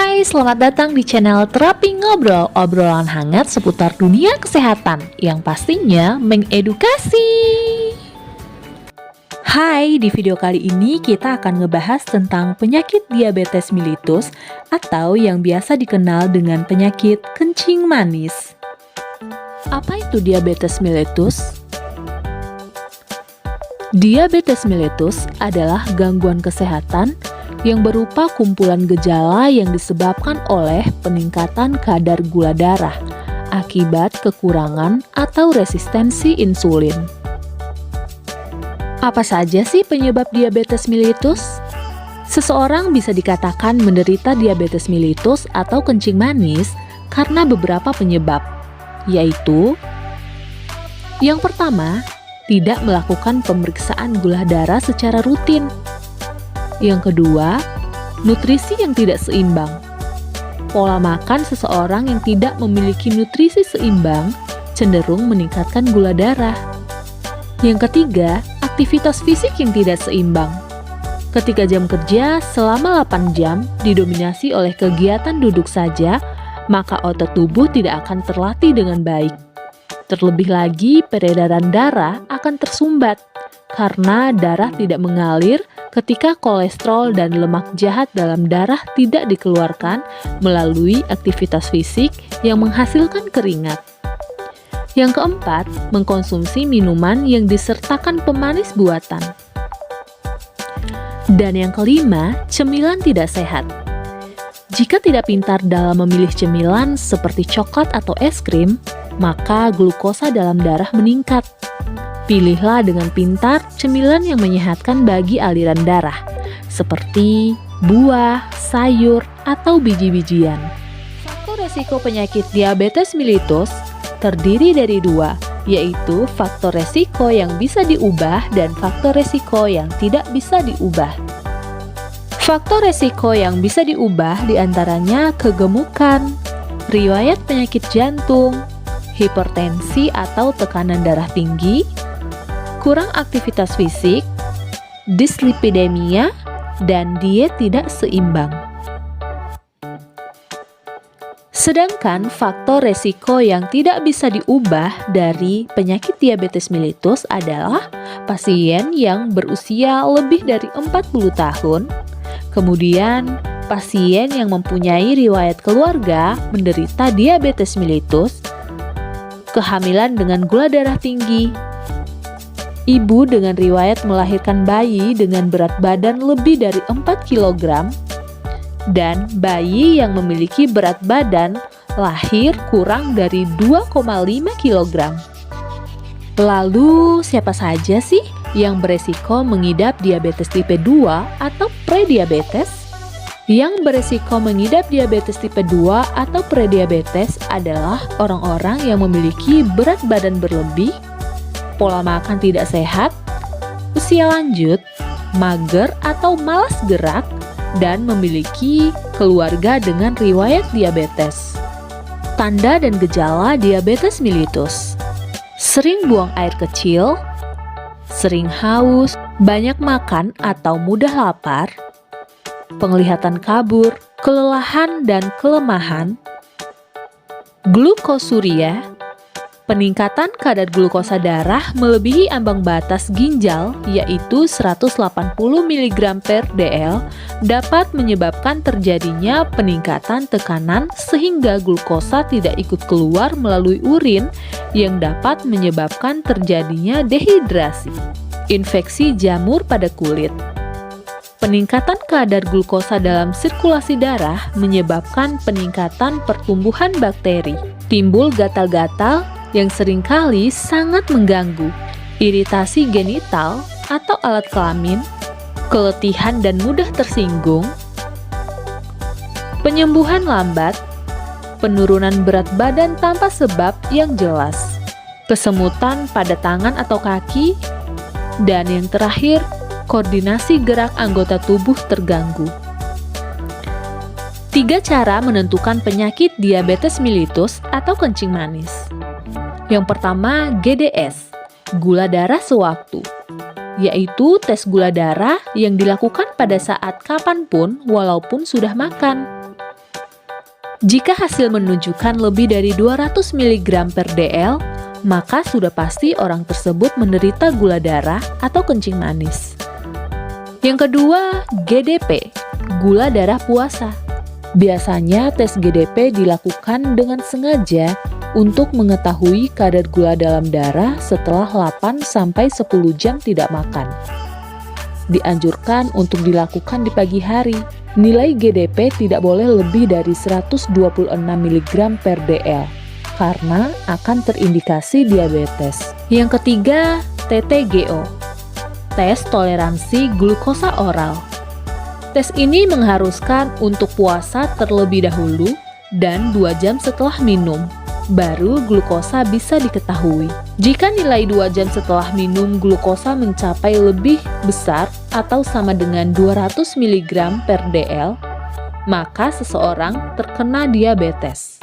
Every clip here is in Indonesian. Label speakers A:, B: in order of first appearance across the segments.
A: Hai, selamat datang di channel Terapi Ngobrol, obrolan hangat seputar dunia kesehatan yang pastinya mengedukasi. Hai, di video kali ini kita akan ngebahas tentang penyakit diabetes mellitus atau yang biasa dikenal dengan penyakit kencing manis. Apa itu diabetes mellitus? Diabetes mellitus adalah gangguan kesehatan yang berupa kumpulan gejala yang disebabkan oleh peningkatan kadar gula darah akibat kekurangan atau resistensi insulin. Apa saja sih penyebab diabetes mellitus? Seseorang bisa dikatakan menderita diabetes mellitus atau kencing manis karena beberapa penyebab, yaitu yang pertama, tidak melakukan pemeriksaan gula darah secara rutin. Yang kedua, nutrisi yang tidak seimbang. Pola makan seseorang yang tidak memiliki nutrisi seimbang cenderung meningkatkan gula darah. Yang ketiga, aktivitas fisik yang tidak seimbang. Ketika jam kerja selama 8 jam didominasi oleh kegiatan duduk saja, maka otot tubuh tidak akan terlatih dengan baik. Terlebih lagi, peredaran darah akan tersumbat karena darah tidak mengalir ketika kolesterol dan lemak jahat dalam darah tidak dikeluarkan melalui aktivitas fisik yang menghasilkan keringat. Yang keempat, mengkonsumsi minuman yang disertakan pemanis buatan. Dan yang kelima, cemilan tidak sehat. Jika tidak pintar dalam memilih cemilan seperti coklat atau es krim, maka glukosa dalam darah meningkat. Pilihlah dengan pintar cemilan yang menyehatkan bagi aliran darah, seperti buah, sayur, atau biji-bijian. Faktor resiko penyakit diabetes mellitus terdiri dari dua, yaitu faktor resiko yang bisa diubah dan faktor resiko yang tidak bisa diubah. Faktor resiko yang bisa diubah diantaranya kegemukan, riwayat penyakit jantung, hipertensi atau tekanan darah tinggi, kurang aktivitas fisik, dislipidemia, dan diet tidak seimbang. Sedangkan faktor resiko yang tidak bisa diubah dari penyakit diabetes mellitus adalah pasien yang berusia lebih dari 40 tahun, kemudian pasien yang mempunyai riwayat keluarga menderita diabetes mellitus, kehamilan dengan gula darah tinggi, ibu dengan riwayat melahirkan bayi dengan berat badan lebih dari 4 kg, dan bayi yang memiliki berat badan lahir kurang dari 2,5 kg. Lalu, siapa saja sih yang beresiko mengidap diabetes tipe 2 atau prediabetes? Yang beresiko mengidap diabetes tipe 2 atau prediabetes adalah orang-orang yang memiliki berat badan berlebih, pola makan tidak sehat, usia lanjut, mager atau malas gerak, dan memiliki keluarga dengan riwayat diabetes. Tanda dan gejala diabetes mellitus: sering buang air kecil, sering haus, banyak makan atau mudah lapar, penglihatan kabur, kelelahan dan kelemahan, glukosuria, peningkatan kadar glukosa darah melebihi ambang batas ginjal yaitu 180 mg/dl dapat menyebabkan terjadinya peningkatan tekanan sehingga glukosa tidak ikut keluar melalui urin yang dapat menyebabkan terjadinya dehidrasi. Infeksi jamur pada kulit. Peningkatan kadar glukosa dalam sirkulasi darah menyebabkan peningkatan pertumbuhan bakteri. Timbul gatal-gatal yang seringkali sangat mengganggu, iritasi genital atau alat kelamin, keletihan dan mudah tersinggung, penyembuhan lambat, penurunan berat badan tanpa sebab yang jelas, kesemutan pada tangan atau kaki, dan yang terakhir, koordinasi gerak anggota tubuh terganggu. 3 cara menentukan penyakit diabetes mellitus atau kencing manis. Yang pertama, GDS, gula darah sewaktu, yaitu tes gula darah yang dilakukan pada saat kapanpun walaupun sudah makan. Jika hasil menunjukkan lebih dari 200 mg per dl, maka sudah pasti orang tersebut menderita gula darah atau kencing manis. Yang kedua, GDP, gula darah puasa. Biasanya tes GDP dilakukan dengan sengaja untuk mengetahui kadar gula dalam darah setelah 8-10 jam tidak makan. Dianjurkan untuk dilakukan di pagi hari. Nilai GDP tidak boleh lebih dari 126 mg per dl karena akan terindikasi diabetes. Yang ketiga, TTGO, tes toleransi glukosa oral. Tes ini mengharuskan untuk puasa terlebih dahulu dan 2 jam setelah minum, baru glukosa bisa diketahui. Jika nilai 2 jam setelah minum glukosa mencapai lebih besar atau sama dengan 200 mg per dl, maka seseorang terkena diabetes.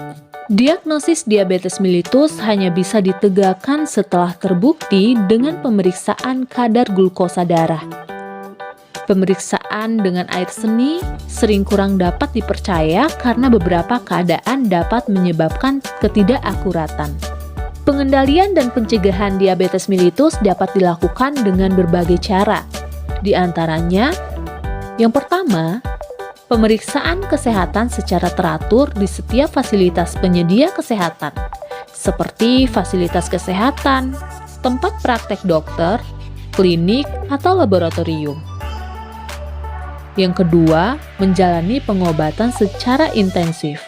A: Diagnosis diabetes mellitus hanya bisa ditegakkan setelah terbukti dengan pemeriksaan kadar glukosa darah. Pemeriksaan dengan air seni sering kurang dapat dipercaya karena beberapa keadaan dapat menyebabkan ketidakakuratan. Pengendalian dan pencegahan diabetes mellitus dapat dilakukan dengan berbagai cara. Di antaranya, yang pertama, pemeriksaan kesehatan secara teratur di setiap fasilitas penyedia kesehatan, seperti fasilitas kesehatan, tempat praktek dokter, klinik, atau laboratorium. Yang kedua, menjalani pengobatan secara intensif.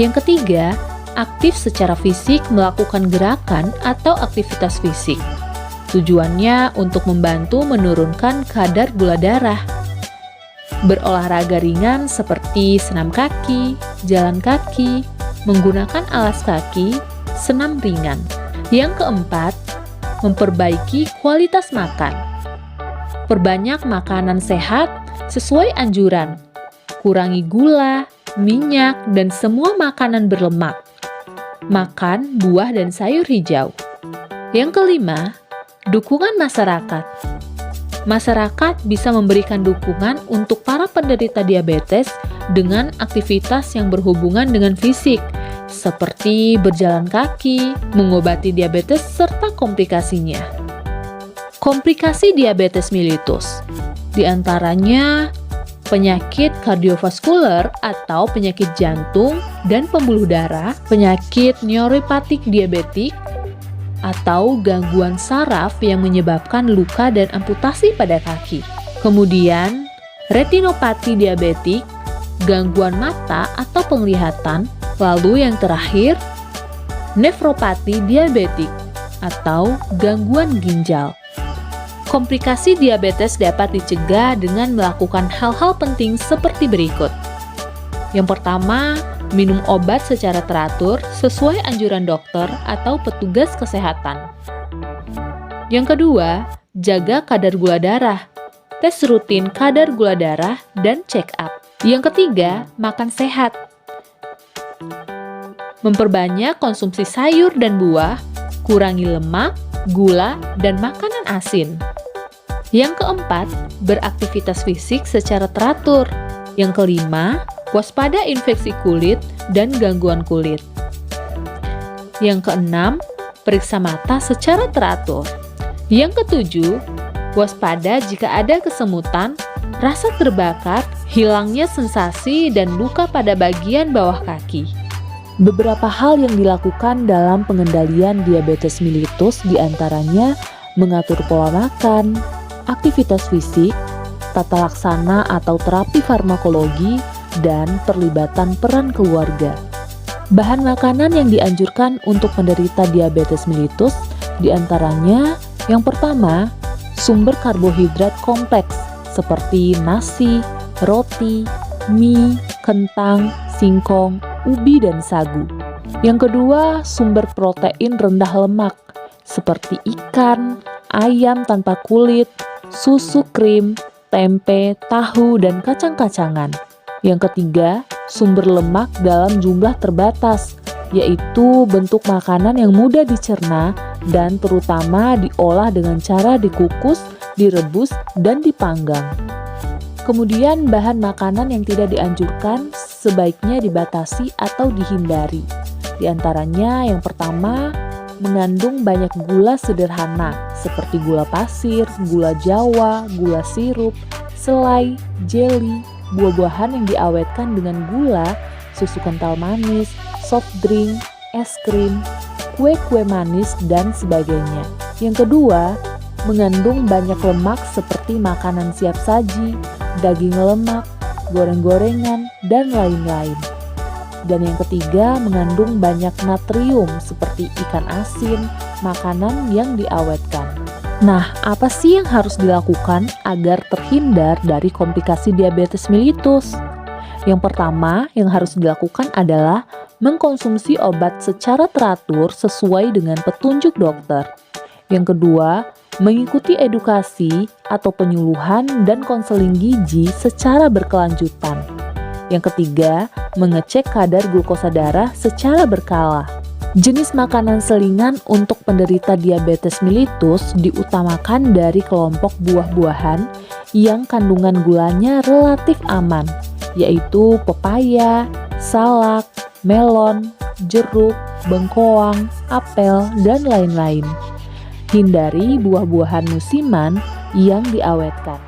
A: Yang ketiga, aktif secara fisik melakukan gerakan atau aktivitas fisik. Tujuannya untuk membantu menurunkan kadar gula darah. Berolahraga ringan seperti senam kaki, jalan kaki, menggunakan alas kaki, senam ringan. Yang keempat, memperbaiki kualitas makan. Perbanyak makanan sehat sesuai anjuran. Kurangi gula, minyak, dan semua makanan berlemak. Makan buah dan sayur hijau. Yang kelima, dukungan masyarakat. Masyarakat bisa memberikan dukungan untuk para penderita diabetes dengan aktivitas yang berhubungan dengan fisik, seperti berjalan kaki, mengobati diabetes, serta komplikasinya. Komplikasi diabetes mellitus, di antaranya penyakit kardiovaskuler atau penyakit jantung dan pembuluh darah, penyakit neuropatik diabetik, atau gangguan saraf yang menyebabkan luka dan amputasi pada kaki. Kemudian, retinopati diabetik, gangguan mata atau penglihatan, lalu yang terakhir, nefropati diabetik atau gangguan ginjal. Komplikasi diabetes dapat dicegah dengan melakukan hal-hal penting seperti berikut. Yang pertama, minum obat secara teratur sesuai anjuran dokter atau petugas kesehatan. Yang kedua, jaga kadar gula darah. Tes rutin kadar gula darah dan check up. Yang ketiga, makan sehat. Memperbanyak konsumsi sayur dan buah, kurangi lemak, gula, dan makanan asin. Yang keempat, beraktivitas fisik secara teratur. Yang kelima, waspada infeksi kulit dan gangguan kulit. Yang keenam, periksa mata secara teratur. Yang ketujuh, waspada jika ada kesemutan, rasa terbakar, hilangnya sensasi, dan luka pada bagian bawah kaki. Beberapa hal yang dilakukan dalam pengendalian diabetes mellitus diantaranya mengatur pola makan, aktivitas fisik, tata laksana atau terapi farmakologi, dan perlibatan peran keluarga. Bahan makanan yang dianjurkan untuk penderita diabetes mellitus diantaranya yang pertama, sumber karbohidrat kompleks seperti nasi, roti, mie, kentang, singkong, ubi, dan sagu. Yang kedua, sumber protein rendah lemak seperti ikan, ayam tanpa kulit, susu krim, tempe, tahu, dan kacang-kacangan. Yang ketiga, sumber lemak dalam jumlah terbatas, yaitu bentuk makanan yang mudah dicerna dan terutama diolah dengan cara dikukus, direbus, dan dipanggang. Kemudian bahan makanan yang tidak dianjurkan sebaiknya dibatasi atau dihindari. Di antaranya yang pertama, mengandung banyak gula sederhana seperti gula pasir, gula jawa, gula sirup, selai, jeli, buah-buahan yang diawetkan dengan gula, susu kental manis, soft drink, es krim, kue-kue manis, dan sebagainya. Yang kedua, mengandung banyak lemak seperti makanan siap saji, daging lemak, goreng-gorengan, dan lain-lain. Dan yang ketiga, mengandung banyak natrium seperti ikan asin, makanan yang diawetkan. Nah, apa sih yang harus dilakukan agar terhindar dari komplikasi diabetes mellitus? Yang pertama yang harus dilakukan adalah mengkonsumsi obat secara teratur sesuai dengan petunjuk dokter. Yang kedua, mengikuti edukasi atau penyuluhan dan konseling gizi secara berkelanjutan. Yang ketiga, mengecek kadar glukosa darah secara berkala. Jenis makanan selingan untuk penderita diabetes mellitus diutamakan dari kelompok buah-buahan yang kandungan gulanya relatif aman, yaitu pepaya, salak, melon, jeruk, bengkoang, apel, dan lain-lain. Hindari buah-buahan musiman yang diawetkan.